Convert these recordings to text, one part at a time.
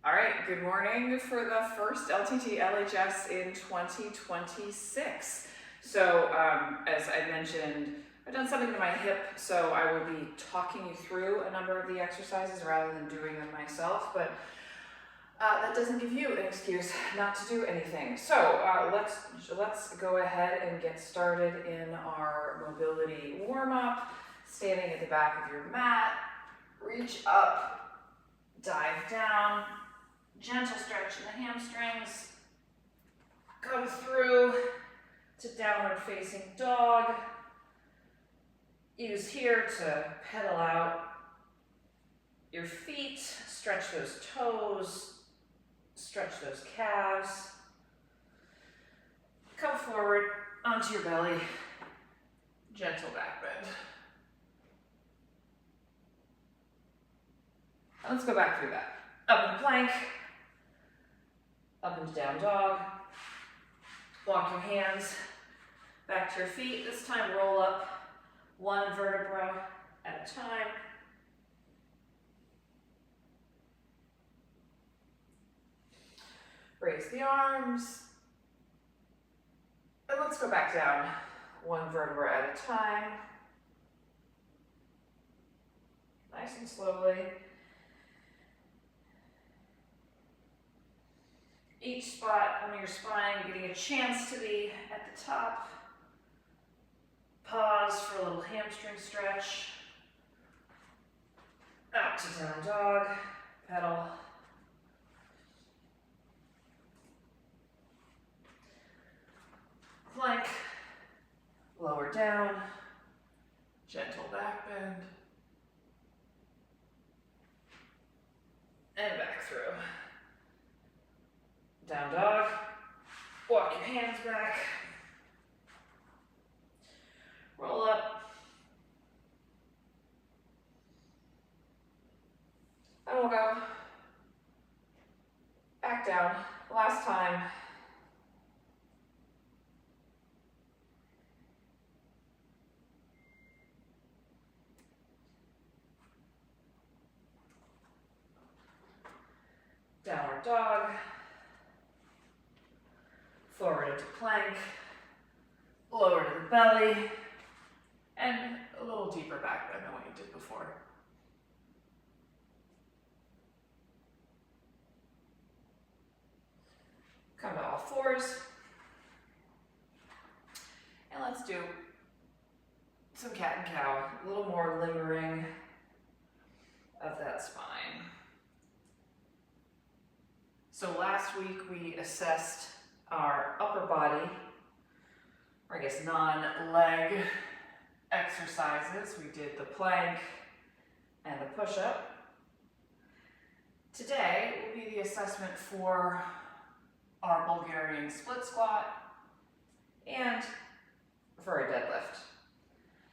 All right, good morning for the first LTT LHS in 2026. So as I mentioned, I've done something to my hip, so I will be talking you through a number of the exercises rather than doing them myself, but that doesn't give you an excuse not to do anything. So let's go ahead and get started in our mobility warm-up. Standing at the back of your mat, reach up, dive down, gentle stretch in the hamstrings, come through to downward facing dog. Use here to pedal out your feet, stretch those toes, stretch those calves. Come forward onto your belly, gentle back bend. Let's go back through that. Up in plank, up into down dog. Walk your hands back to your feet. This time roll up one vertebra at a time. Raise the arms. And let's go back down one vertebra at a time. Nice and slowly. Each spot on your spine, getting a chance to be at the top. Pause for a little hamstring stretch. Out to down dog, pedal. Plank, lower down, gentle back bend. And back through. Down dog, walk your hands back, roll up, and we'll go back down. Last time. Downward dog. Forward into plank, lower to the belly, and a little deeper back bend than what you did before. Come to all fours, and let's do some cat and cow, a little more lingering of that spine. So last week we assessed our upper body, or I guess non-leg exercises. We did the plank and the push-up. Today will be the assessment for our Bulgarian split squat and for a deadlift.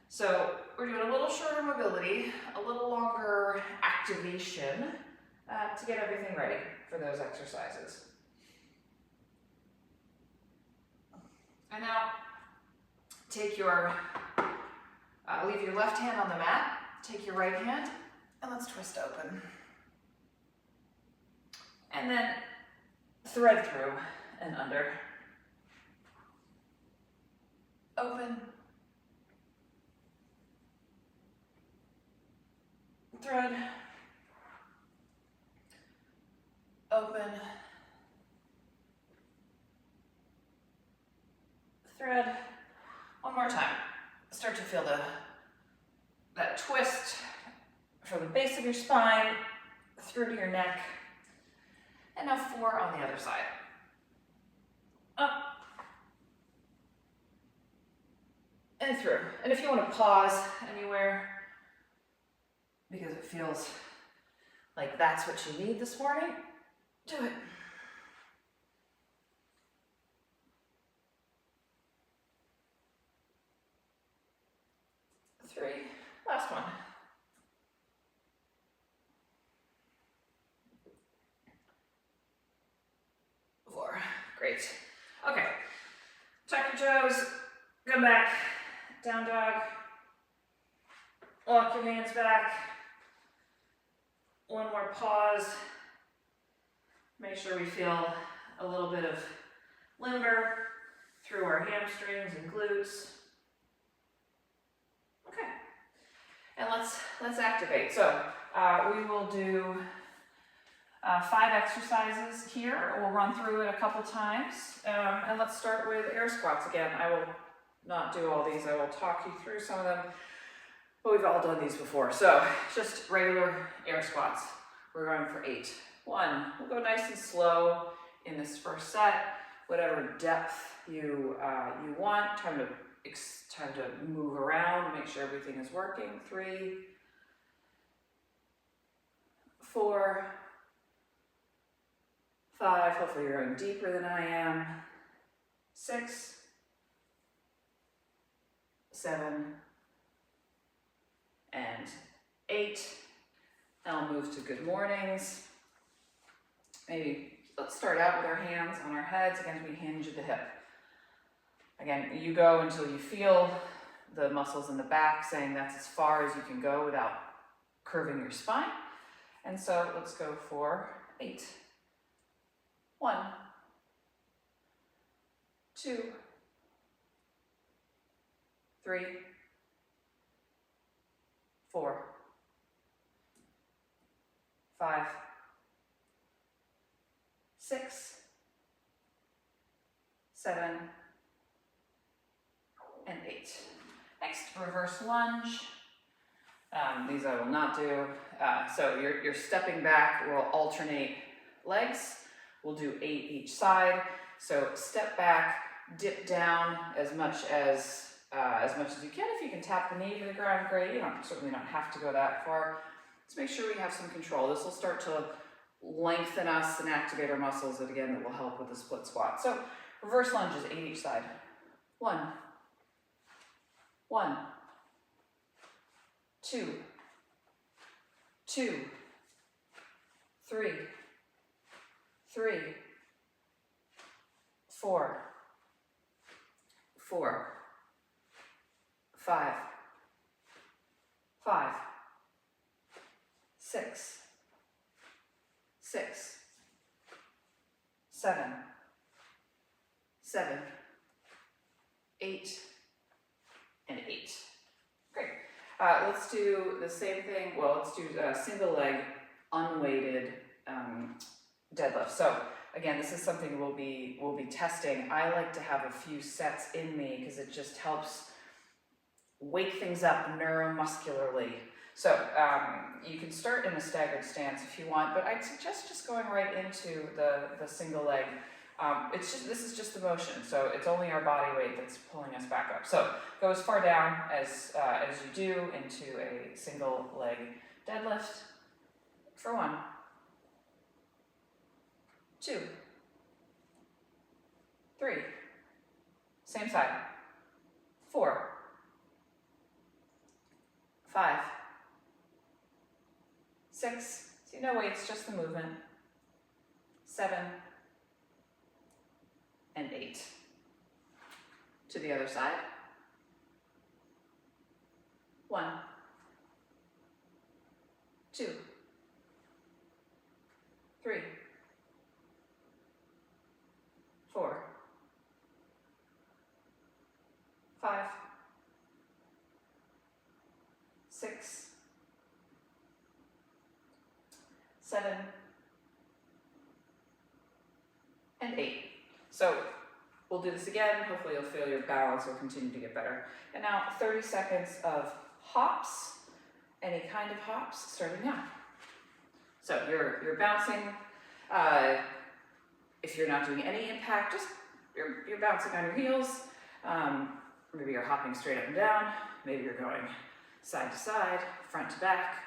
So we're doing a little shorter mobility, a little longer activation to get everything ready for those exercises. And now, take your, leave your left hand on the mat, take your right hand, and let's twist open. And then thread through and under. Open. Thread. Open. Thread. One more time. Start to feel that twist from the base of your spine through to your neck. And now 4 on the other side. Up. And through. And if you want to pause anywhere, because it feels like that's what you need this morning, do it. 3, last one. 4, great. Okay, tuck your toes, come back, down dog, walk your hands back, one more pause, Make sure we feel a little bit of limber through our hamstrings and glutes. Okay, and let's activate. So we will do 5 exercises here. We'll run through it a couple times, and let's start with air squats again. I will not do all these. I will talk you through some of them, but we've all done these before. So just regular air squats. We're going for 8. 1. We'll go nice and slow in this first set. Whatever depth you want. Time to move around, make sure everything is working. 3, 4, 5. Hopefully you're going deeper than I am. 6, 7, and 8. Now I'll move to good mornings. Maybe let's start out with our hands on our heads. Again, we hinge at the hip. Again, you go until you feel the muscles in the back saying that's as far as you can go without curving your spine. And so let's go for 8. 1, 2, 3, 4, 5, 6, 7, and 8. Next, reverse lunge. These I will not do. So you're stepping back. We'll alternate legs. We'll do 8 each side. So step back, dip down as much as you can. If you can tap the knee to the ground, great. You certainly don't have to go that far. Let's make sure we have some control. This will start to lengthen us and activate our muscles, and again, that will help with the split squat. So reverse lunge is 8 each side. 1, 1, 2, 2, 3, 3, 4, 4, 5, 5, 6, 6, 7, 7, 8, and 8. Great. Let's do the same thing. Well, let's do a single leg unweighted deadlift. So again, this is something we'll be testing. I like to have a few sets in me because it just helps wake things up neuromuscularly. So you can start in a staggered stance if you want, but I'd suggest just going right into the single leg. This is just the motion, so it's only our body weight that's pulling us back up. So go as far down as you do into a single leg deadlift for 1, 2, 3, same side, 4, 5, 6, so no weights, just the movement, 7, and 8. To the other side. 1, 2, 3, 4, 5, 6, 7, and 8. So we'll do this again. Hopefully you'll feel your balance will continue to get better. And now 30 seconds of hops, any kind of hops, starting now. So you're bouncing. If you're not doing any impact, just you're bouncing on your heels. Maybe you're hopping straight up and down. Maybe you're going side to side, front to back.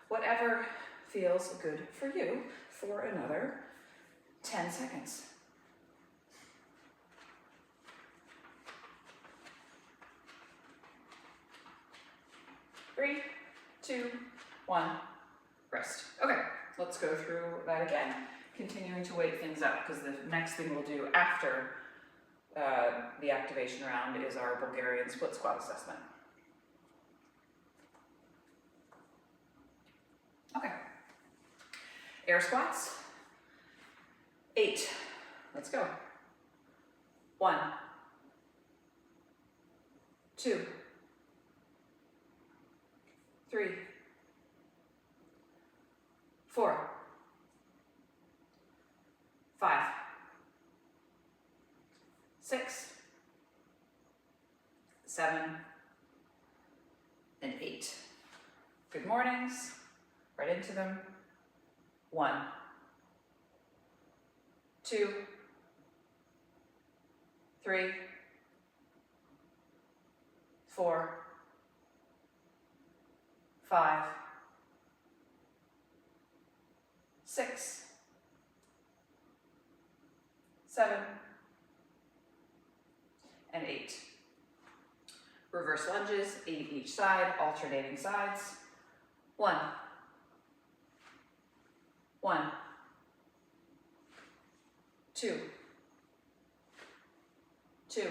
Whatever feels good for you for another 10 seconds. 3, 2, 1, rest. Okay, let's go through that again, continuing to wake things up, because the next thing we'll do after the activation round is our Bulgarian split squat assessment. Okay, air squats. 8. Let's go. 1, 2, 3, 4, 5, 6, 7, and 8. Good mornings. Right into them. 1, 2, 3, 4, 5, 6, 7, and 8. Reverse lunges, 8 each side, alternating sides. 1, 1, 2, 2,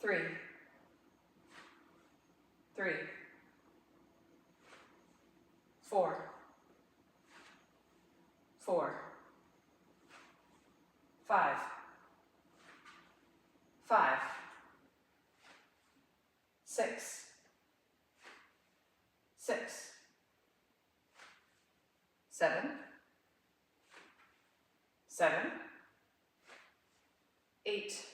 3, 3, 4, 4, 5, 5, 6, 6, 7, 7, 8,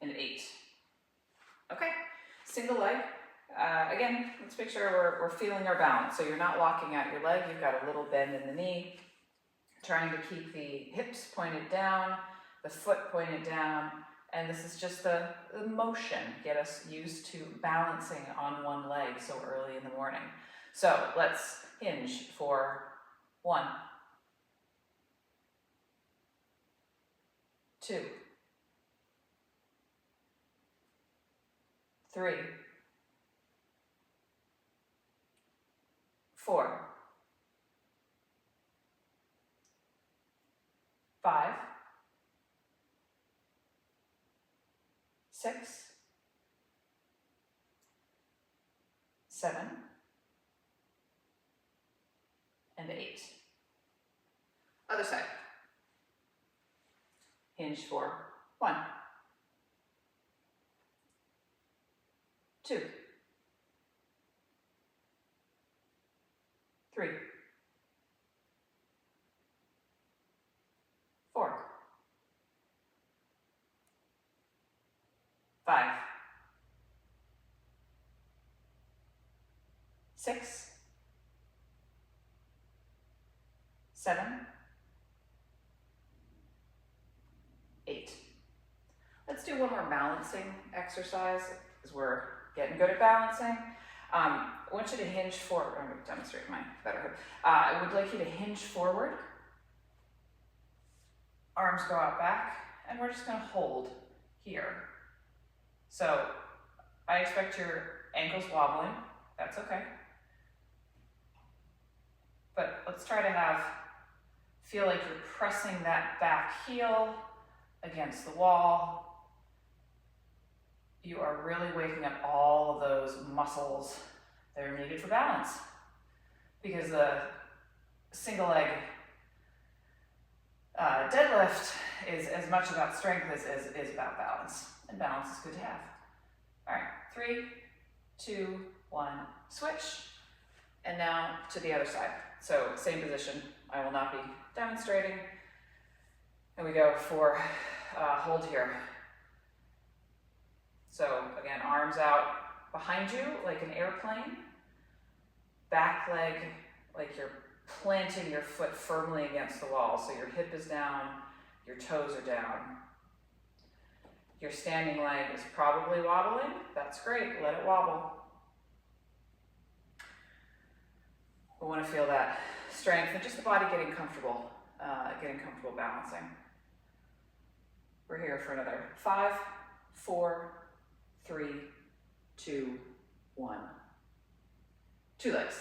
and 8. Okay, single leg. Again, let's make sure we're feeling our balance. So you're not locking out your leg, you've got a little bend in the knee, trying to keep the hips pointed down, the foot pointed down, and this is just the motion, get us used to balancing on one leg so early in the morning. So let's hinge for 1, 2, 3, 4, 5, 6, 7, and 8. Other side. Hinge for 1, 2, 3, 4, 5, 6, 7, 8. Let's do one more balancing exercise because we're getting good at balancing. I want you to hinge forward. I'm going to demonstrate my better hip. I would like you to hinge forward. Arms go out back, and we're just going to hold here. So I expect your ankles wobbling. That's okay. But let's try to feel like you're pressing that back heel against the wall. You are really waking up all of those muscles that are needed for balance, because the single leg deadlift is as much about strength as is about balance, and balance is good to have. All right, 3, 2, 1, switch, and now to the other side. So same position, I will not be demonstrating, and we go for hold here. So again, arms out behind you like an airplane, back leg like you're planting your foot firmly against the wall. So your hip is down, your toes are down. Your standing leg is probably wobbling. That's great, let it wobble. We want to feel that strength and just the body getting comfortable balancing. We're here for another 5, 4, 3, 2, 1. 2 legs.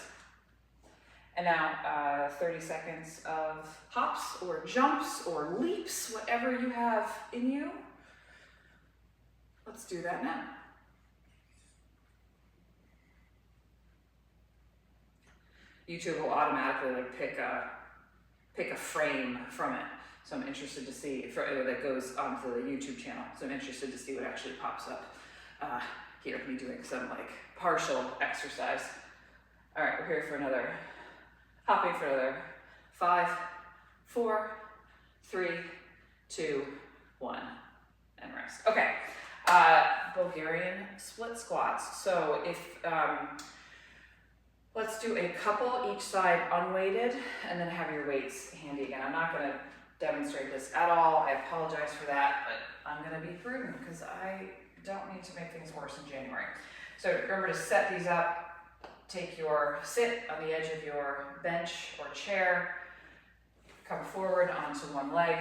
And now 30 seconds of hops or jumps or leaps, whatever you have in you. Let's do that now. YouTube will automatically pick pick a frame from it. So I'm interested to see, that goes onto the YouTube channel. So I'm interested to see what actually pops up here, me doing some like partial exercise. All right, we're here for another, hopping for another 5, 4, 3, 2, 1, and rest. Okay, Bulgarian split squats. So if, let's do a couple each side unweighted, and then have your weights handy again. I'm not gonna demonstrate this at all. I apologize for that, but I'm gonna be prudent because I don't need to make things worse in January. So remember to set these up. Take your sit on the edge of your bench or chair, come forward onto one leg,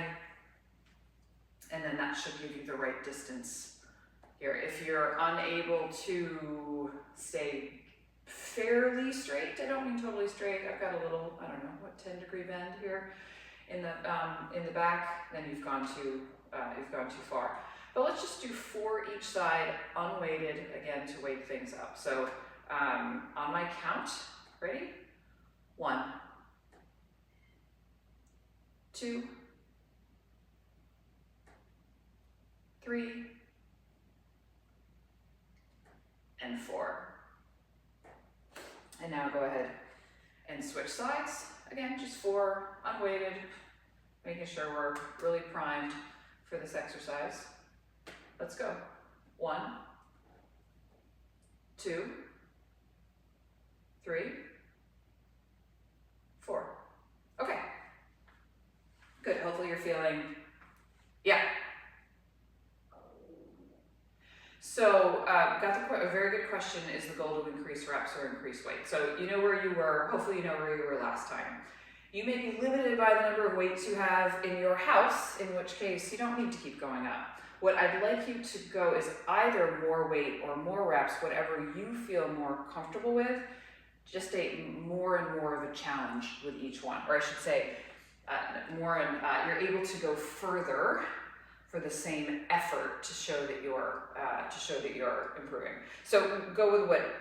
and then that should give you the right distance here. If you're unable to stay fairly straight, I don't mean totally straight, I've got a little, I don't know, what, 10-degree bend here in the back, then you've gone too far. But let's just do 4 each side, unweighted, again, to weight things up. So on my count, ready? 1, 2, 3, and 4. And now go ahead and switch sides. Again, just 4, unweighted, making sure we're really primed for this exercise. Let's go. 1, 2, 3, 4. Okay. Good. Hopefully you're feeling, yeah. So got a very good question. Is the goal to increase reps or increase weight? So you know where you were, hopefully you know where you were last time. You may be limited by the number of weights you have in your house, in which case you don't need to keep going up. What I'd like you to go is either more weight or more reps, whatever you feel more comfortable with, just a more and more of a challenge with each one. Or I should say, you're able to go further for the same effort to show that you're improving. So go with what,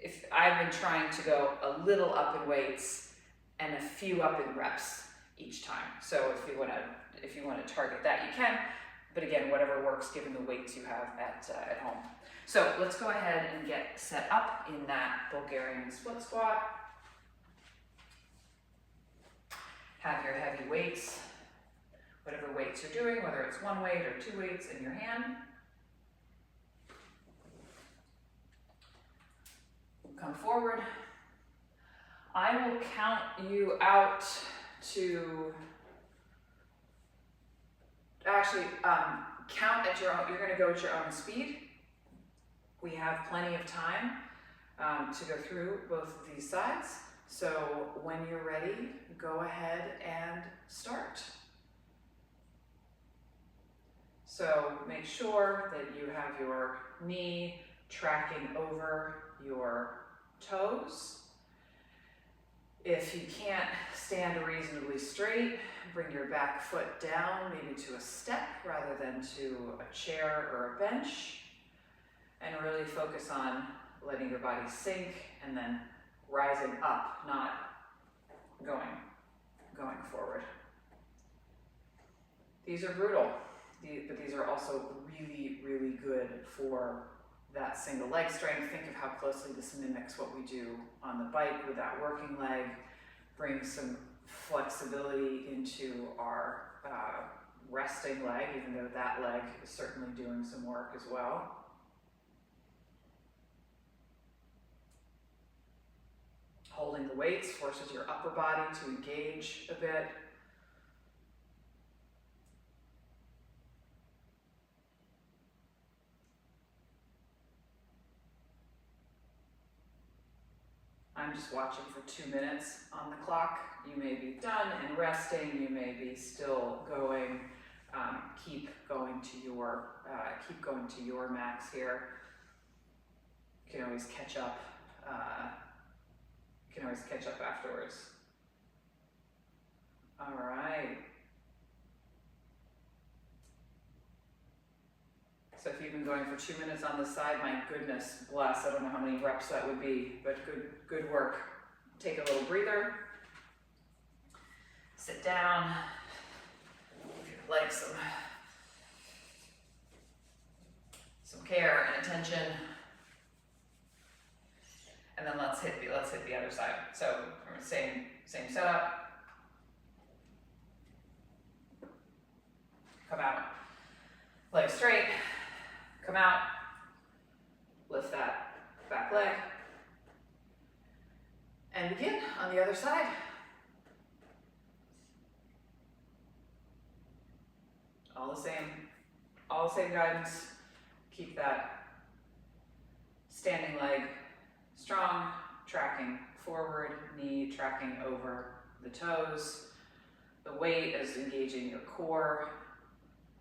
if I've been trying to go a little up in weights and a few up in reps each time. So if you want to target that, you can. But again, whatever works given the weights you have at home. So let's go ahead and get set up in that Bulgarian split squat. Have your heavy weights, whatever weights you're doing, whether it's 1 weight or 2 weights in your hand. Come forward. I will count you out to, actually, count at your own, you're gonna go at your own speed. We have plenty of time to go through both of these sides. So when you're ready, go ahead and start. So make sure that you have your knee tracking over your toes. If you can't stand reasonably straight, bring your back foot down, maybe to a step rather than to a chair or a bench, and really focus on letting your body sink and then rising up, not going forward. These are brutal, but these are also really, really good for that single leg strength. Think of how closely this mimics what we do on the bike with that working leg. Bring some flexibility into our resting leg, even though that leg is certainly doing some work as well. Holding the weights forces your upper body to engage a bit. I'm just watching for 2 minutes on the clock. You may be done and resting. You may be still going. Keep going to your max here. You can always catch up. Afterwards. All right. So if you've been going for 2 minutes on the side, my goodness, bless, I don't know how many reps that would be, but good work. Take a little breather. Sit down, give your legs some care and attention. And then let's hit the other side. So same setup. Come out, leg straight, come out, lift that back leg, and begin on the other side. All the same guidance. Keep that standing leg strong, tracking forward, knee tracking over the toes. The weight is engaging your core.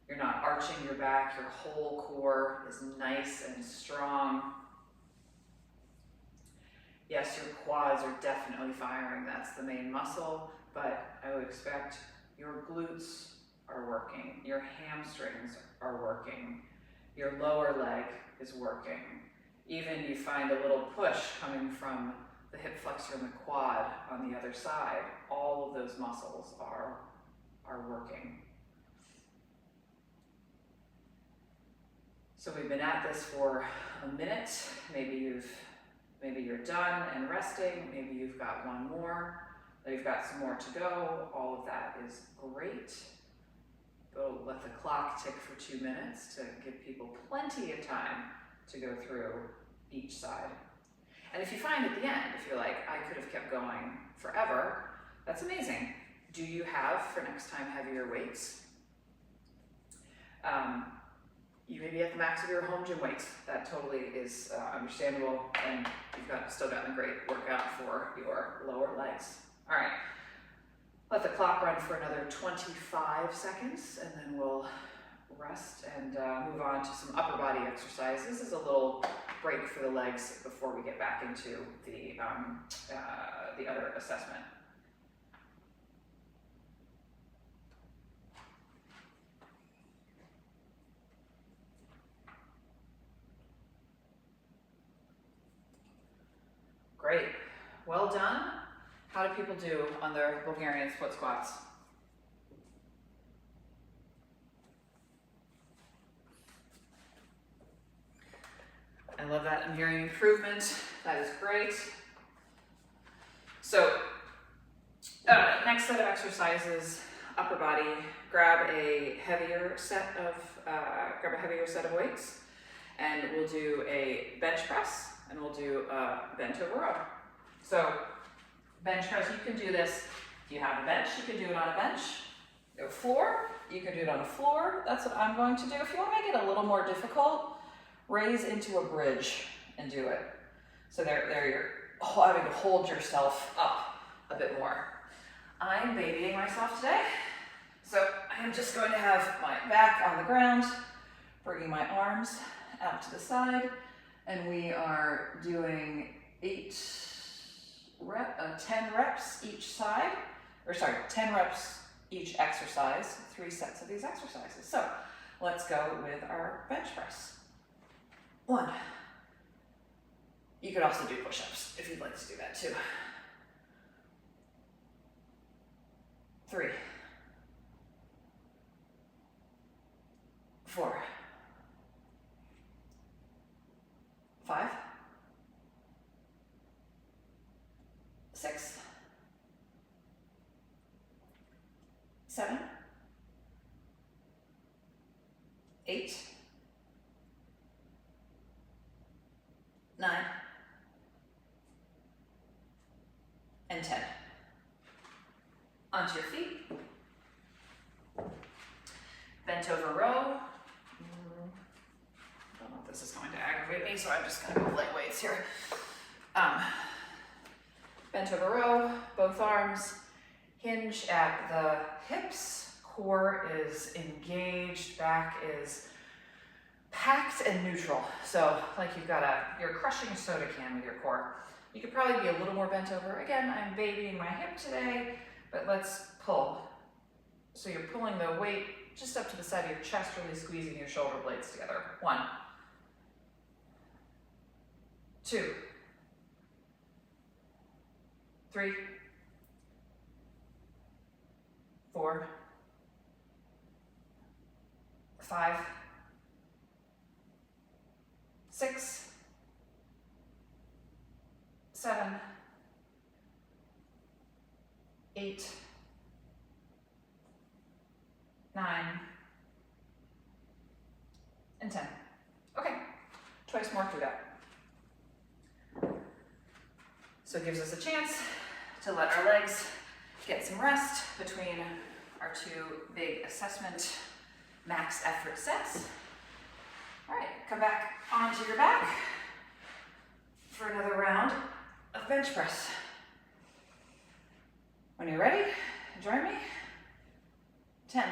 You're not arching your back, your whole core is nice and strong. Yes, your quads are definitely firing, that's the main muscle, but I would expect your glutes are working, your hamstrings are working, your lower leg is working. Even you find a little push coming from the hip flexor and the quad on the other side, all of those muscles are working. So we've been at this for a minute. Maybe you're done and resting. Maybe you've got one more. You've got some more to go. All of that is great. Go let the clock tick for 2 minutes to give people plenty of time to go through each side. And if you find at the end, if you're like, I could have kept going forever, that's amazing. Do you have, for next time, heavier weights? You may be at the max of your home gym weights. That totally is understandable, and you've still gotten a great workout for your lower legs. All right, let the clock run for another 25 seconds, and then we'll rest and move on to some upper body exercises. This is a little break for the legs before we get back into the other assessment. Great, well done. How do people do on their Bulgarian split squats? I love that. I'm hearing improvement. That is great. So, next set of exercises, upper body. Grab a heavier set of weights, and we'll do a bench press, and we'll do a bent over row. So, bench press, you can do this. If you have a bench, you can do it on a bench. Go floor, you can do it on a floor. That's what I'm going to do. If you want to make it a little more difficult, raise into a bridge and do it. So there you're having to hold yourself up a bit more. I'm babying myself today. So I'm just going to have my back on the ground, bringing my arms out to the side, and we are doing 10 reps each side, 10 reps each exercise, 3 sets of these exercises. So let's go with our bench press. 1. You could also do push-ups if you'd like to do that too. 3. 4. 5. 6. 7. 8. 9. And 10. Onto your feet. Bent over row. I don't know if this is going to aggravate me, so I'm just going to go light weights here. Bent over row, both arms. Hinge at the hips. Core is engaged. Back is packed and neutral. So like you're crushing a soda can with your core. You could probably be a little more bent over. Again, I'm babying my hip today, but let's pull. So you're pulling the weight just up to the side of your chest, really squeezing your shoulder blades together. 1. 2. 3. 4, 5, 6, 7, 8, 9, and 10. Okay, twice more through that. So it gives us a chance to let our legs get some rest between our 2 big assessment max effort sets. All right, come back onto your back for another round of bench press. When you're ready, join me. 10,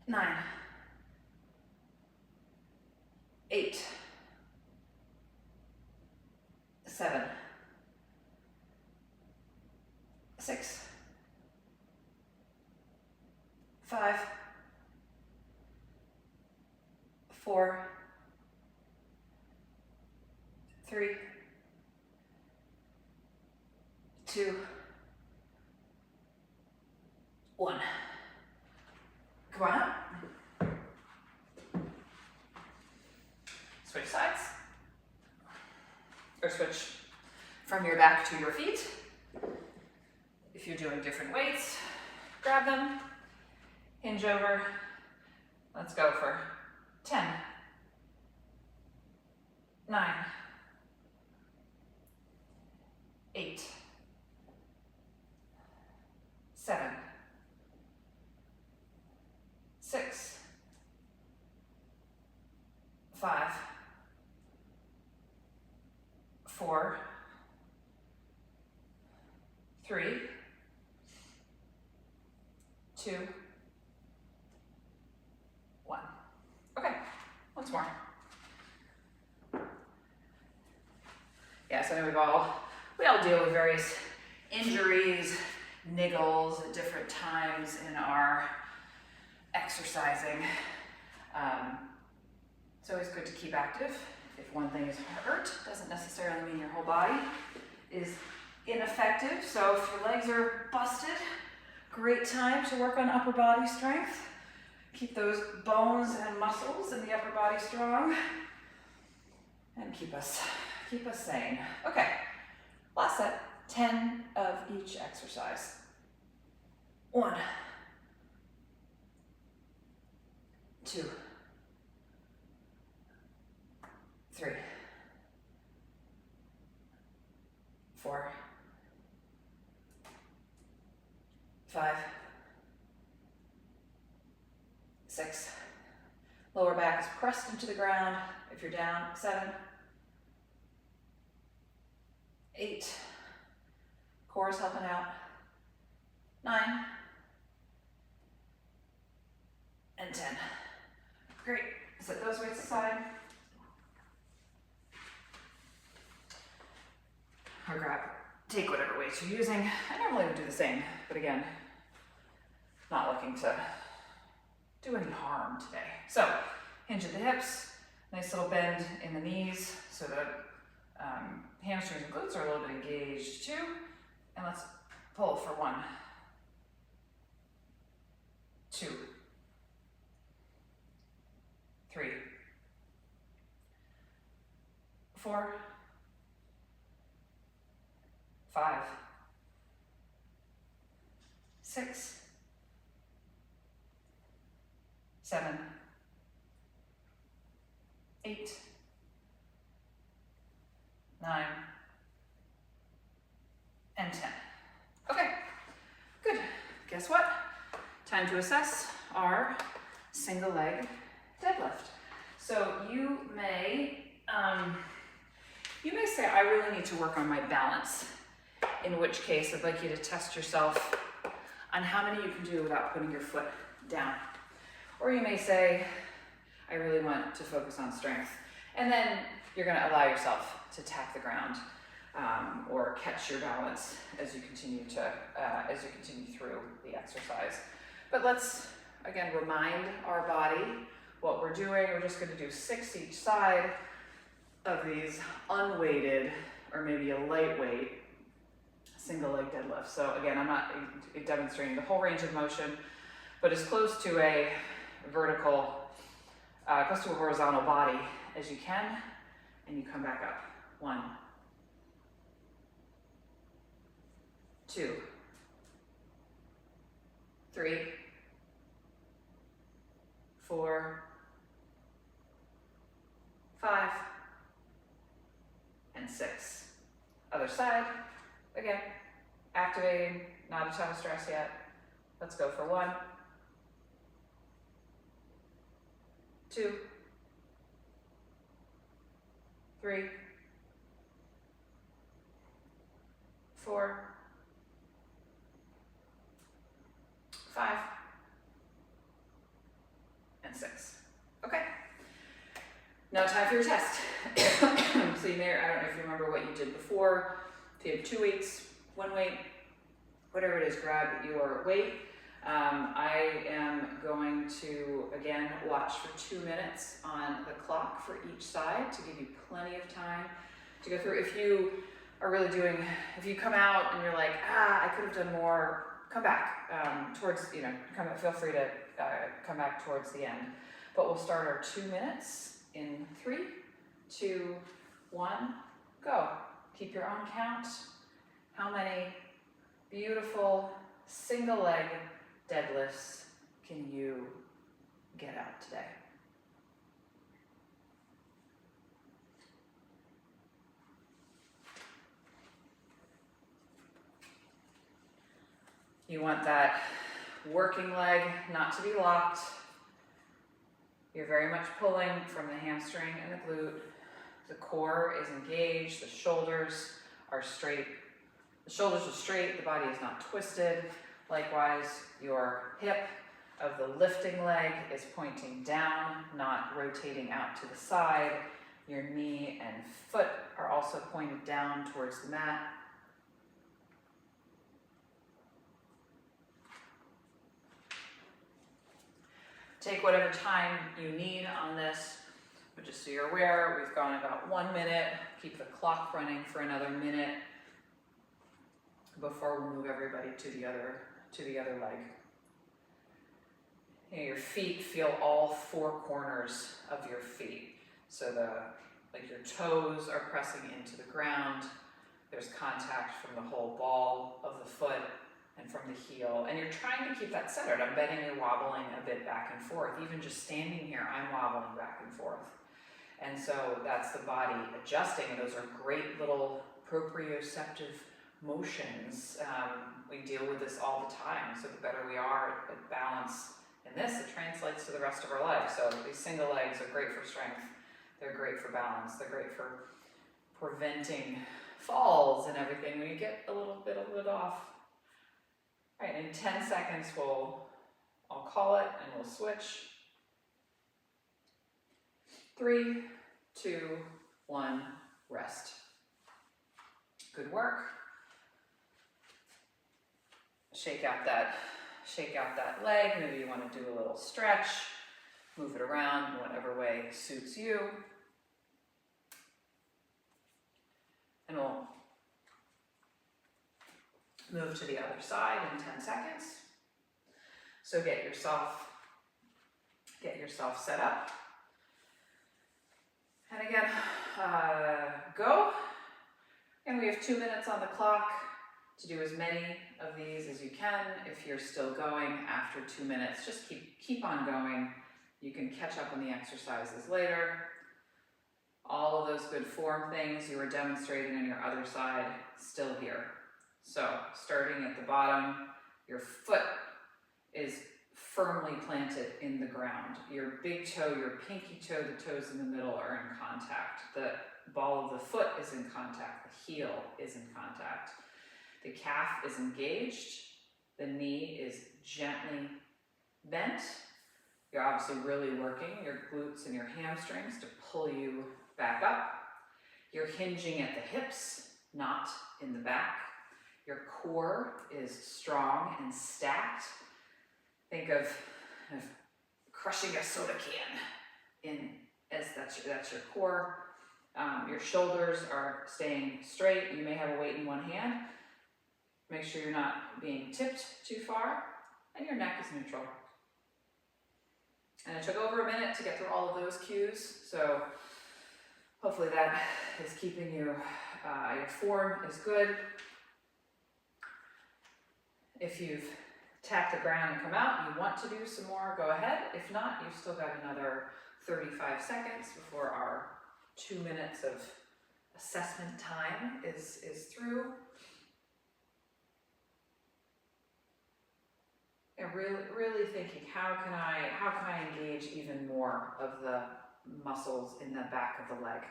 9, 8, 7, 6, 5, 4, 3, 2, 1. Come on up. Switch sides. Or switch from your back to your feet. If you're doing different weights, grab them, hinge over. Let's go for 10, 9, 8, 7, 6, 5, 4, 3, 2, 1. Okay, once more. Yes, I know we all deal with various injuries, niggles at different times in our exercising. It's always good to keep active. If one thing is hurt, doesn't necessarily mean your whole body is ineffective. So if your legs are busted, great time to work on upper body strength. Keep those bones and muscles in the upper body strong and keep us sane. Okay, last set, 10 of each exercise. 1, 2, 3, 4, 5, 6. Lower back is pressed into the ground. If you're down, 7, 8. Core is helping out. 9, and 10. Great. Set those weights aside. Or take whatever weights you're using. I normally would do the same, but again, not looking to do any harm today. So, hinge at the hips, nice little bend in the knees so that hamstrings and glutes are a little bit engaged too. And let's pull for 1, 2, 3, 4, 5, 6, 7, 8, 9, and 10. Okay, good. Guess what? Time to assess our single leg deadlift. So you may say, I really need to work on my balance, in which case I'd like you to test yourself on how many you can do without putting your foot down. Or you may say, I really want to focus on strength. And then you're gonna allow yourself to tap the ground or catch your balance as you continue through the exercise. But let's, again, remind our body what we're doing. We're just gonna do 6 each side of these unweighted, or maybe a lightweight, single leg deadlift. So again, I'm not demonstrating the whole range of motion, but as close to a vertical, close to a horizontal body as you can, and you come back up. 1, 2, 3, 4, 5, and 6. Other side, again, activating, not a ton of stress yet. Let's go for 1, 2, 3, 4, 5, and 6. Okay. Now time for your test. So you may, I don't know if you remember what you did before. If you have 2 weights, 1 weight, whatever it is, grab your weight. I am going to, again, watch for 2 minutes on the clock for each side to give you plenty of time to go through. If you are really doing, if you come out and you're like, I could have done more, come back towards, feel free to come back towards the end. But we'll start our 2 minutes in 3, 2, 1, go. Keep your own count. How many beautiful single leg deadlifts can you get out today? You want that working leg not to be locked. You're very much pulling from the hamstring and the glute. The core is engaged, the shoulders are straight. The shoulders are straight, the body is not twisted. Likewise, your hip of the lifting leg is pointing down, not rotating out to the side. Your knee and foot are also pointed down towards the mat. Take whatever time you need on this, but just so you're aware, we've gone about 1 minute. Keep the clock running for another minute before we move everybody to the other leg. Your feet feel all 4 corners of your feet. So your toes are pressing into the ground. There's contact from the whole ball of the foot and from the heel. And you're trying to keep that centered. I'm betting you're wobbling a bit back and forth. Even just standing here, I'm wobbling back and forth. And so that's the body adjusting. And those are great little proprioceptive motions. We deal with this all the time. So the better we are at balance in this, it translates to the rest of our life. So these single legs are great for strength. They're great for balance. They're great for preventing falls and everything when you get a little bit off. All right, in 10 seconds, I'll call it and we'll switch. 3, 2, 1, rest. Good work. Shake out that leg. Maybe you want to do a little stretch. Move it around in whatever way suits you. And we'll move to the other side in 10 seconds. So get yourself set up. And again, go. And we have 2 minutes on the clock to do as many of these as you can. If you're still going after 2 minutes, just keep on going. You can catch up on the exercises later. All of those good form things you were demonstrating on your other side, still here. So starting at the bottom, your foot is firmly planted in the ground. Your big toe, your pinky toe, the toes in the middle are in contact. The ball of the foot is in contact. The heel is in contact. The calf is engaged. The knee is gently bent. You're obviously really working your glutes and your hamstrings to pull you back up. You're hinging at the hips, not in the back. Your core is strong and stacked. Think of crushing a soda can as that's your core. Your shoulders are staying straight. You may have a weight in one hand. Make sure you're not being tipped too far, and your neck is neutral. And it took over a minute to get through all of those cues, so hopefully that is keeping you, your form is good. If you've tapped the ground and come out and you want to do some more, go ahead. If not, you've still got another 35 seconds before our 2 minutes of assessment time is through. And really thinking, how can I engage even more of the muscles in the back of the leg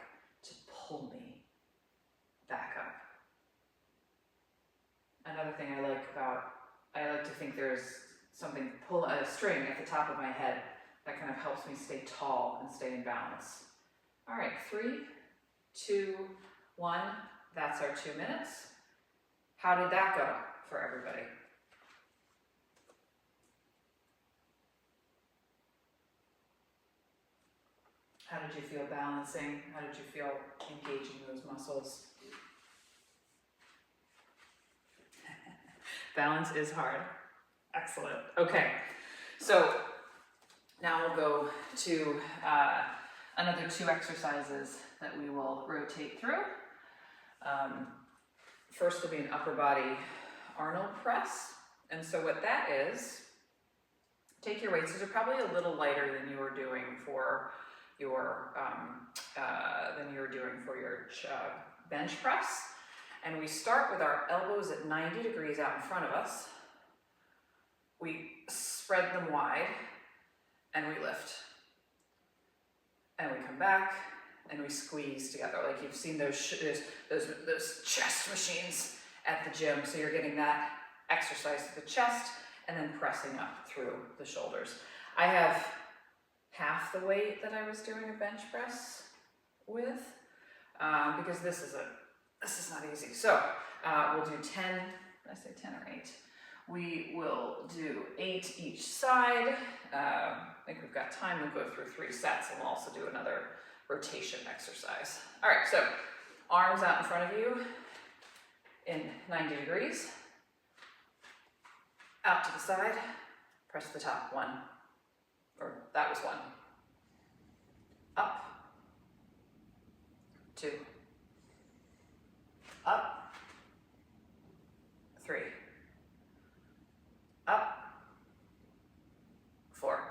to pull me back up. Another thing I like to think there's something, pull a string at the top of my head that kind of helps me stay tall and stay in balance. All right, 3, 2, 1, that's our 2 minutes. How did that go for everybody? How did you feel balancing? How did you feel engaging those muscles? Balance is hard. Excellent. Okay, so now we'll go to another 2 exercises that we will rotate through. First will be an upper body Arnold press. And so what that is, take your weights. These are probably a little lighter than you were doing for your bench press. And we start with our elbows at 90 degrees out in front of us. We spread them wide and we lift. And we come back and we squeeze together. Like you've seen those chest machines at the gym. So you're getting that exercise to the chest and then pressing up through the shoulders. I have half the weight that I was doing a bench press with because this is not easy. So we'll do 10, did I say 10 or 8? We will do 8 each side. I think we've got time. We'll go through 3 sets and we'll also do another rotation exercise. All right, so arms out in front of you in 90 degrees. Out to the side, press the top 1. Or that was 1. Up, 2, up, 3, up, 4,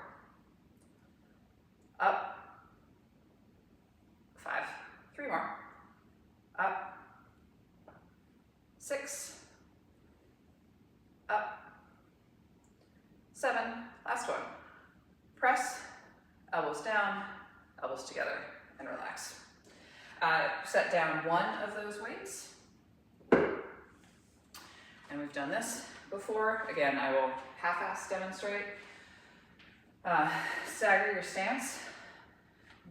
up, 5, 3 more, up, 6, up, 7, last one. Press, elbows down, elbows together, and relax. Set down 1 of those weights. And we've done this before. Again, I will half-ass demonstrate. Stagger your stance.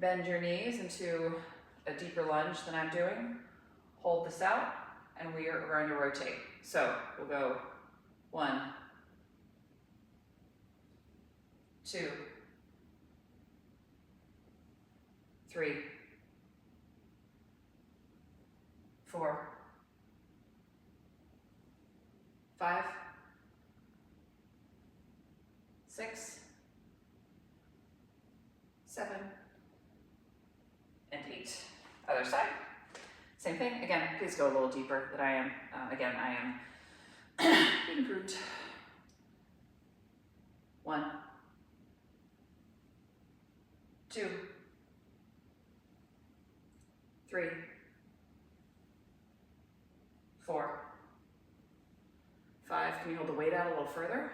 Bend your knees into a deeper lunge than I'm doing. Hold this out, and we are going to rotate. So we'll go 1, 2, 3, 4, 5, 6, 7, and 8. Other side. Same thing. Again, please go a little deeper than I am. Again, I am being grouped. 1, 2, 3, 4, 5. Can you hold the weight out a little further?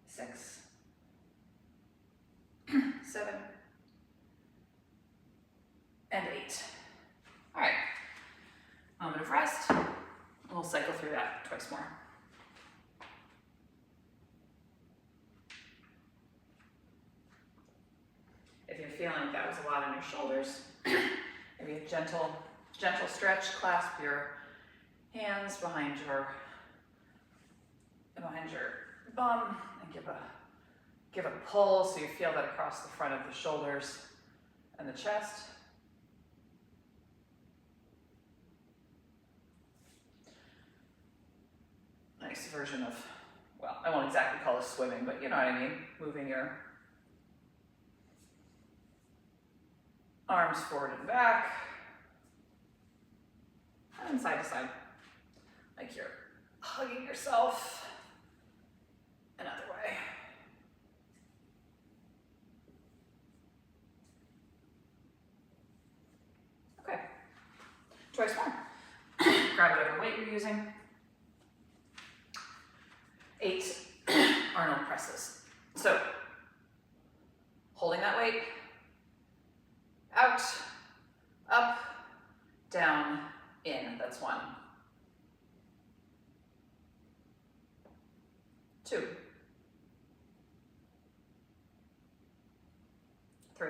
6, 7, and 8. All right. Moment of rest. We'll cycle through that twice more. If you're feeling that was a lot on your shoulders, maybe a gentle stretch. Clasp your hands behind your bum and give a pull so you feel that across the front of the shoulders and the chest. nice version of, well, I won't exactly call it swimming, but you know what I mean, moving your arms forward and back, and side to side, like you're hugging yourself. Another way. Okay, twice more. Grab whatever weight you're using. 8 Arnold presses. So, holding that weight, out, up, down, in. That's 1. 2. 3.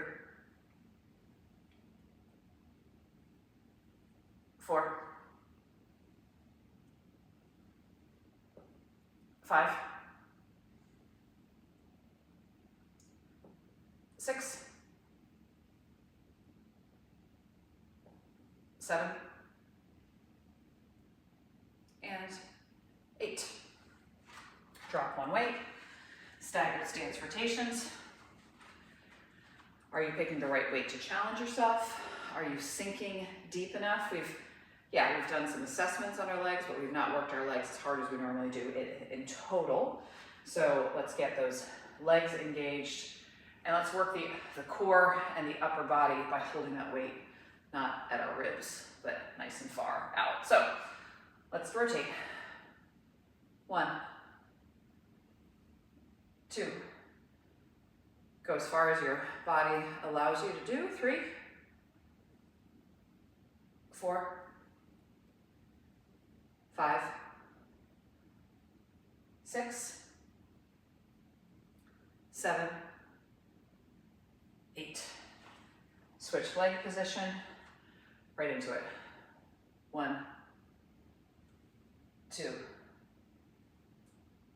4. 5. 6. 7. And 8. Drop one weight. Staggered stance rotations. Are you picking the right weight to challenge yourself? Are you sinking deep enough? We've done some assessments on our legs, but we've not worked our legs as hard as we normally do in total. So let's get those legs engaged, and let's work the core and the upper body by holding that weight, not at our ribs, but nice and far out. So let's rotate. 1, 2. Go as far as your body allows you to do. 3, 4, 5, 6, 7, 8. Switch leg position, right into it. 1, 2,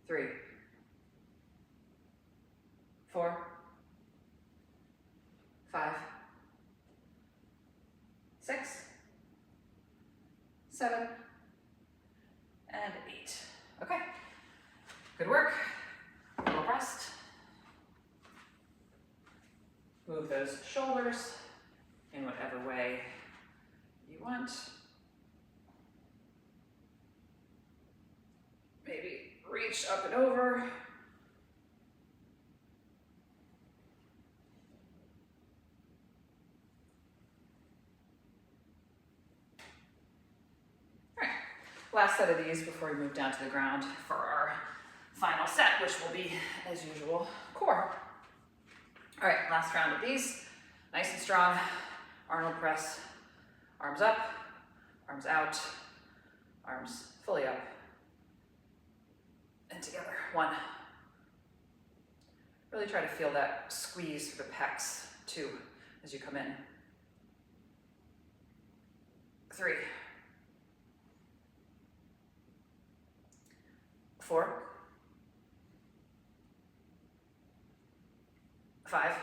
3, 4, 5, 6, 7, and 8. Okay, good work. A little rest. Move those shoulders in whatever way you want. Maybe reach up and over. Last set of these before we move down to the ground for our final set, which will be, as usual, core. All right, last round of these. Nice and strong. Arnold press. Arms up, arms out, arms fully up, and together. 1. Really try to feel that squeeze through the pecs, 2, as you come in. 3. 4, 5,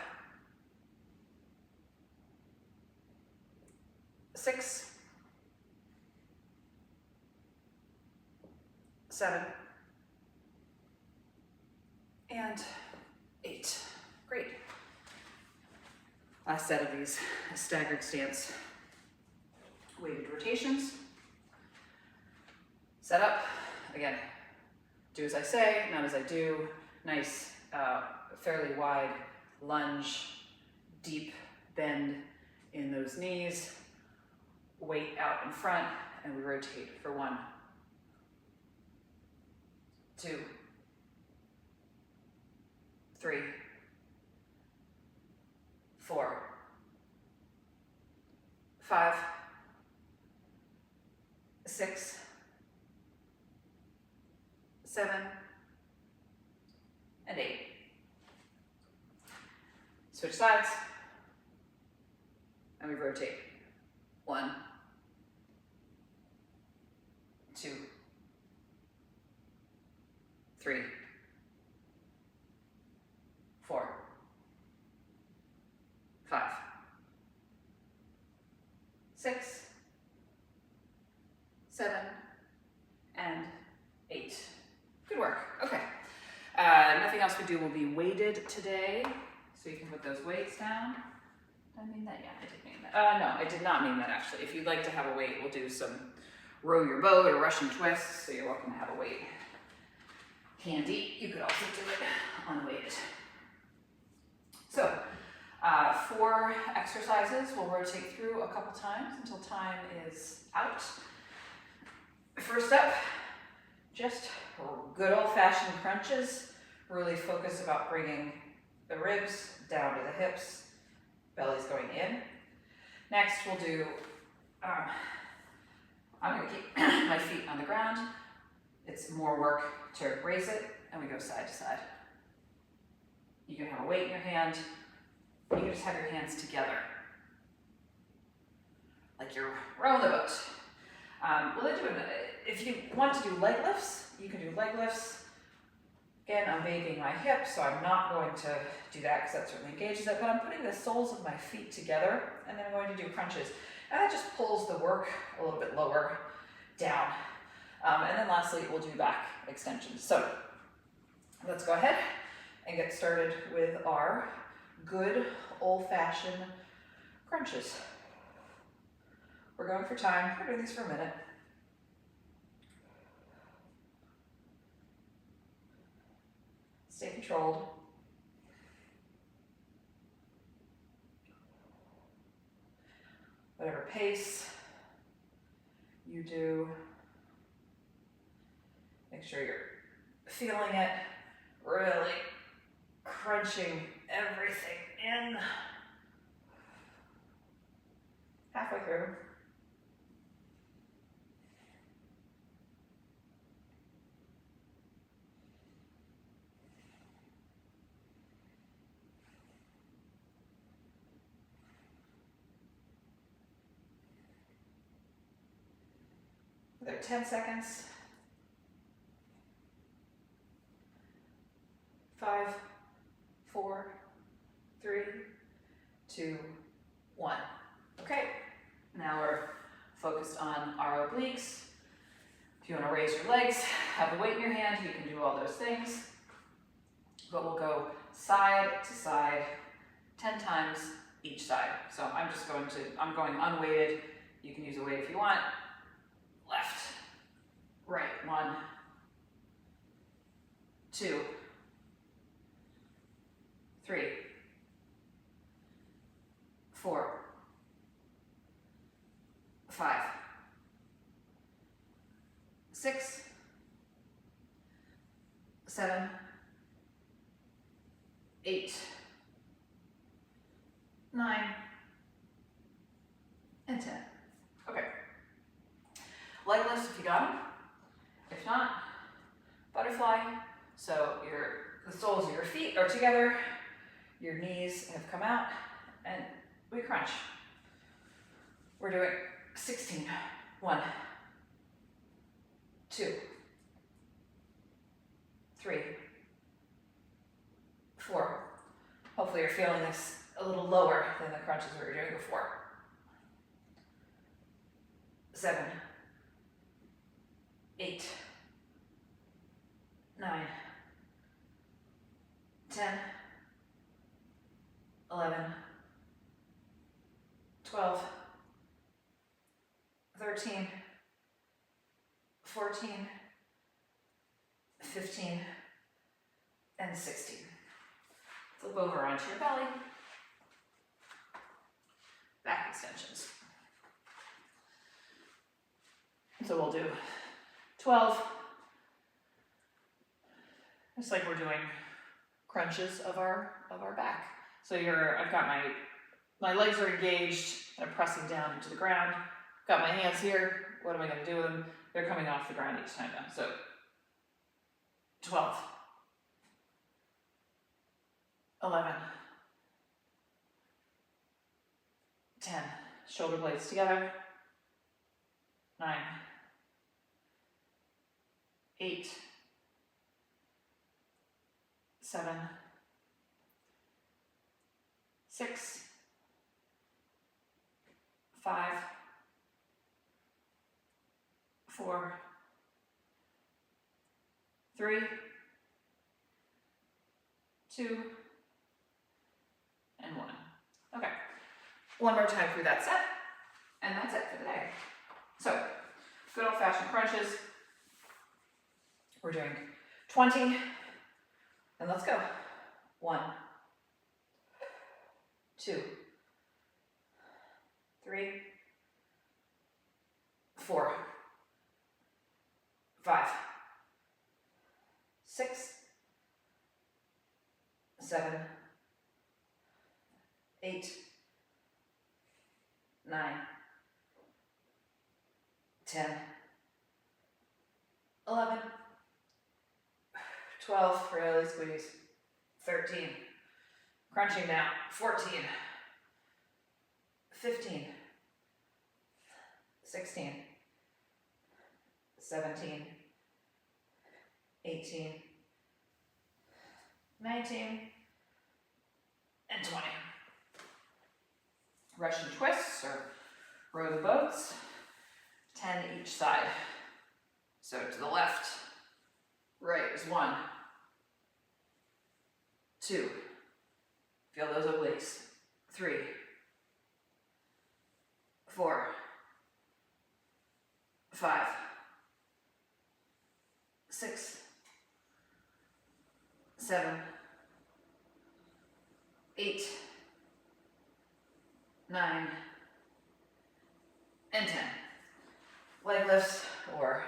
6, 7, and 8. Great. Last set of these staggered stance weighted rotations. Set up. Again, do as I say, not as I do. Nice, fairly wide lunge, deep bend in those knees. Weight out in front, and we rotate for 1, 2, 3, 4, 5, 6, 7, and 8. Switch sides, and we rotate. 1, 2, 3, 4, 5, 6, 7, and 8. class we do will be weighted today. So you can put those weights down. Did I mean that? Yeah, I did mean that. No, I did not mean that actually. If you'd like to have a weight, we'll do some row your boat or Russian twists. So you're welcome to have a weight handy. You could also do it unweighted. So 4 exercises we'll rotate through a couple times until time is out. First up, just good old-fashioned crunches. Really focus about bringing the ribs down to the hips, belly's going in. Next we'll do, I'm going to keep my feet on the ground. It's more work to raise it, and we go side to side. You can have a weight in your hand. You can just have your hands together, like you're rowing the boat. If you want to do leg lifts, you can do leg lifts. Again, I'm babying my hip, so I'm not going to do that because that certainly engages it, but I'm putting the soles of my feet together, and then I'm going to do crunches. And that just pulls the work a little bit lower down. And then lastly, we'll do back extensions. So let's go ahead and get started with our good old-fashioned crunches. We're going for time. We're doing these for a minute. Stay controlled. Whatever pace you do, make sure you're feeling it, really crunching everything in. Halfway through. Another 10 seconds. 5, 4, 3, 2, 1. Okay, now we're focused on our obliques. If you want to raise your legs, have the weight in your hand, you can do all those things. But we'll go side to side 10 times each side. So I'm going unweighted. You can use a weight if you want. Left, right, 1, 2, 3, 4, 5, 6, 7, 8, 9, and 10. Okay. Leg lifts if you got them. If not, butterfly. So the soles of your feet are together, your knees have come out, and we crunch. We're doing 16. 1, 2, 3, 4. Hopefully you're feeling this a little lower than the crunches we were doing before. 7, 8, 9, 10, 11, 12, 13, 14, 15, and 16. Flip over onto your belly. Back extensions. So we'll do 12, just like we're doing crunches of our back. So I've got my legs are engaged, they're pressing down into the ground. Got my hands here. What am I going to do with them? They're coming off the ground each time now. So 12, 11, 10, shoulder blades together, 9, 8, 7, 6, 5, 4, 3, 2, and 1. Okay, one more time through that set, and that's it for the day. So, good old-fashioned crunches. We're doing 20, and let's go. 1, 2, 3, 4, 5, 6, 7, 8, 9, 10, 11, 12, really squeeze, 13, crunching down, 14, 15, 16, 17, 18, 19, and 20. Russian twists or row the boats, 10 each side. So to the left, right is 1, 2, feel those obliques, 3, 4, 5, 6, 7, 8, 9, and 10. Leg lifts or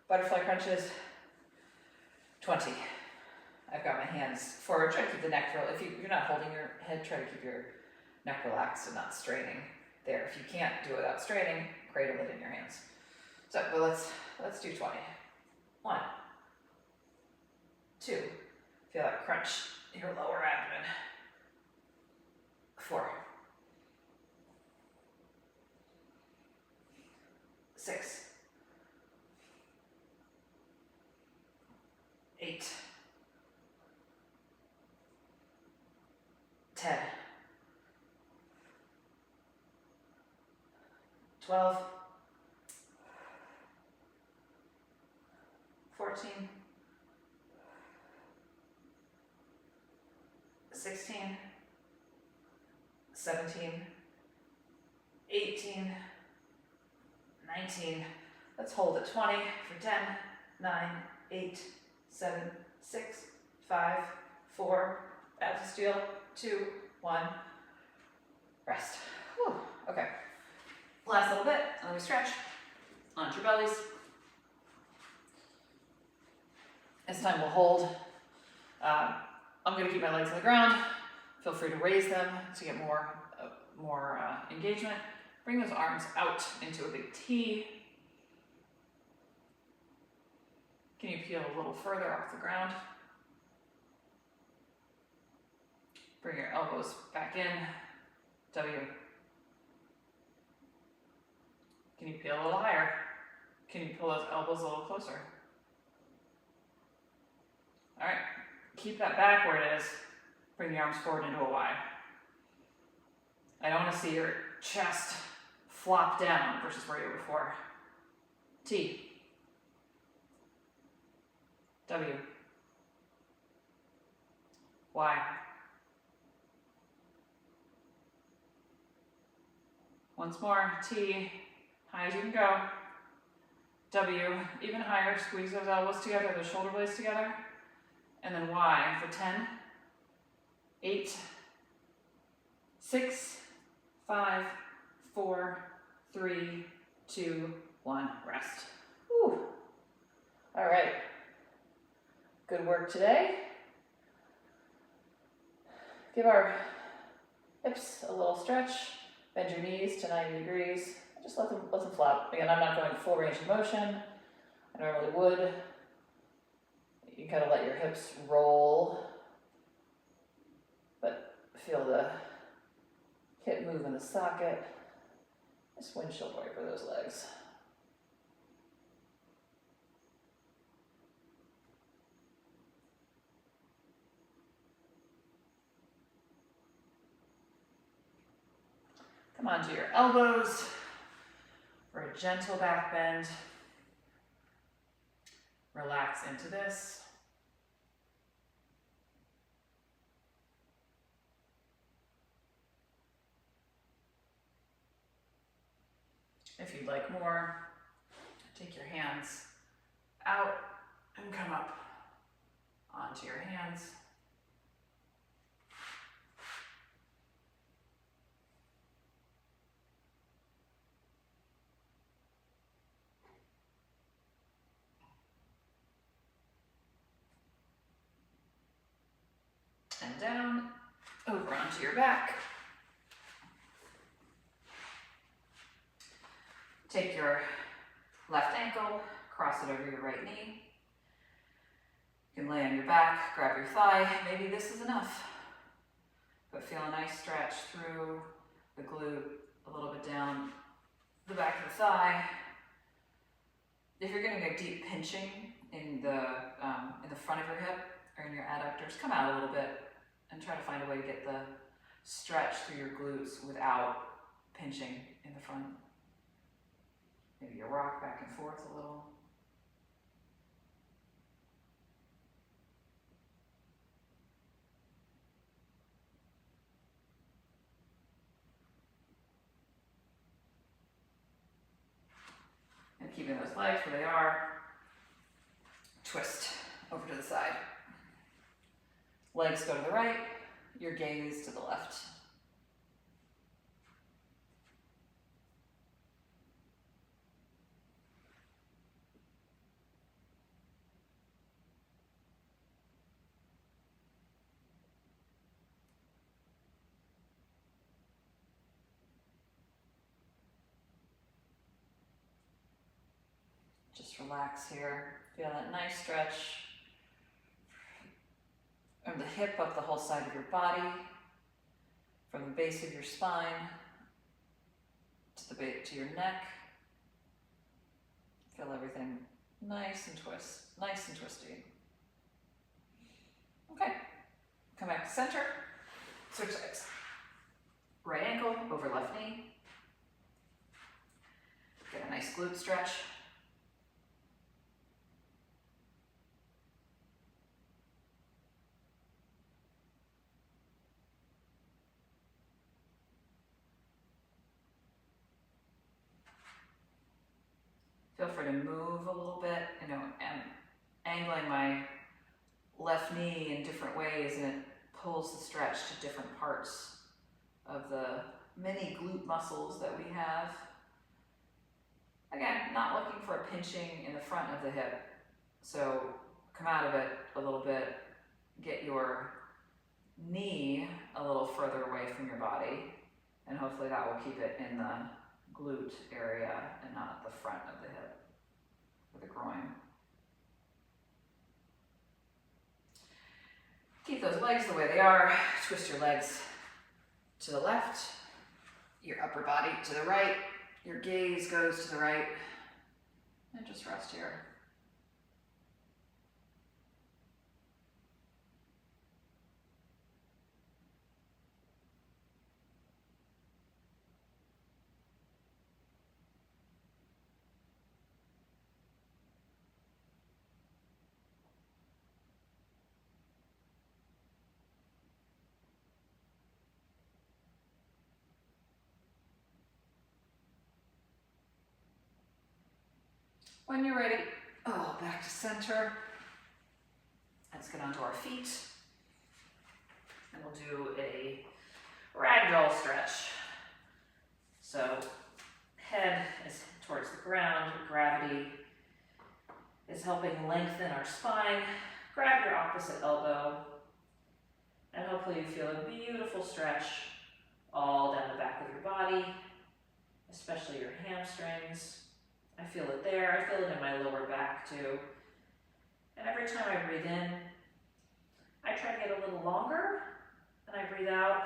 butterfly crunches, 20. I've got my hands forward, try to keep the neck roll. If you're not holding your head, try to keep your neck relaxed and not straining there. If you can't do it without straining, cradle it in your hands. So, but let's do 20. 1, 2, feel that crunch in your lower abdomen. 4, 6, 8, 10, 12, 14, 16, 17, 18, 19. Let's hold at 20 for 10, 9, 8, 7, 6, 5, 4, abs to steel, 2, 1, rest. Whew. Okay, last little bit, let me stretch, onto your bellies. This time we'll hold. I'm going to keep my legs on the ground. Feel free to raise them to get more engagement. Bring those arms out into a big T. Can you peel a little further off the ground? Bring your elbows back in. W. Can you peel a little higher? Can you pull those elbows a little closer? All right, keep that back where it is. Bring the arms forward into a Y. I don't want to see your chest flop down versus where you were before. T. W. Y. Once more, T, high as you can go. W, even higher, squeeze those elbows together, those shoulder blades together. And then Y for 10, 8, 6, 5, 4, 3, 2, 1, rest. Whew. All right, good work today. Give our hips a little stretch. Bend your knees to 90 degrees. Just let them flop. Again, I'm not going full range of motion. I normally would. You kind of let your hips roll, but feel the hip move in the socket. Just windshield wiper those legs. Come onto your elbows for a gentle back bend. Relax into this. you'd like more, take your hands out and come up onto your hands. And down, over onto your back. Take your left ankle, cross it over your right knee. You can lay on your back, grab your thigh. Maybe this is enough. But feel a nice stretch through the glute, a little bit down the back of the thigh. If you're getting a deep pinching in the front of your hip or in your adductors, come out a little bit and try to find a way to get the stretch through your glutes without pinching in the front. Maybe you rock back and forth a little. And keeping those legs where they are, twist over to the side. Legs go to the right, your gaze to the left. Just relax here. Feel that nice stretch from the hip up the whole side of your body, from the base of your spine to your neck. Feel everything nice and twisty. Okay, come back to center. Switch legs. Right ankle over left knee. Get a nice glute stretch. Feel free to move a little bit, and angling my left knee in different ways, and it pulls the stretch to different parts of the many glute muscles that we have. Again, not looking for a pinching in the front of the hip. So come out of it a little bit, get your knee a little further away from your body, and hopefully that will keep it in the glute area and not the front of the hip or the groin. Keep those legs the way they are. Twist your legs to the left, your upper body to the right, your gaze goes to the right, and just rest here. When you're ready, back to center. Let's get onto our feet. And we'll do a ragdoll stretch. So head is towards the ground, gravity is helping lengthen our spine. Grab your opposite elbow, and hopefully you feel a beautiful stretch all down the back of your body, especially your hamstrings. I feel it there. I feel it in my lower back too. And every time I breathe in, I try to get a little longer, and I breathe out.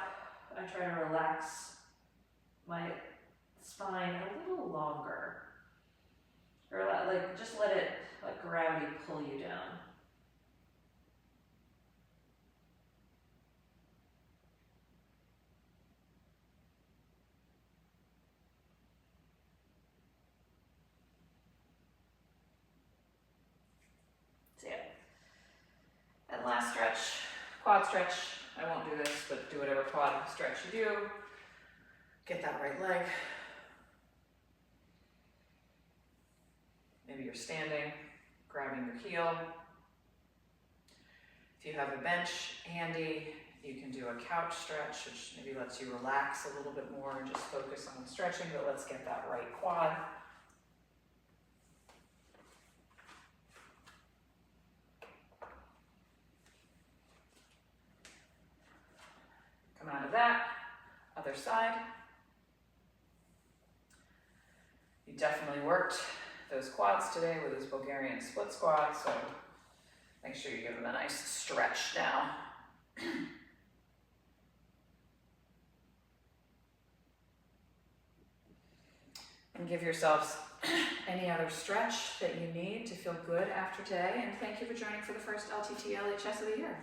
I try to relax my spine a little longer. Or just let gravity pull you down. And last stretch, quad stretch. I won't do this, but do whatever quad stretch you do. Get that right leg. Maybe you're standing, grabbing your heel. If you have a bench handy, you can do a couch stretch, which maybe lets you relax a little bit more and just focus on stretching, but let's get that right quad. Come out of that, other side. You definitely worked those quads today with those Bulgarian split squats, so make sure you give them a nice stretch now. And give yourselves any other stretch that you need to feel good after today. And thank you for joining for the first LTT LHS of the year.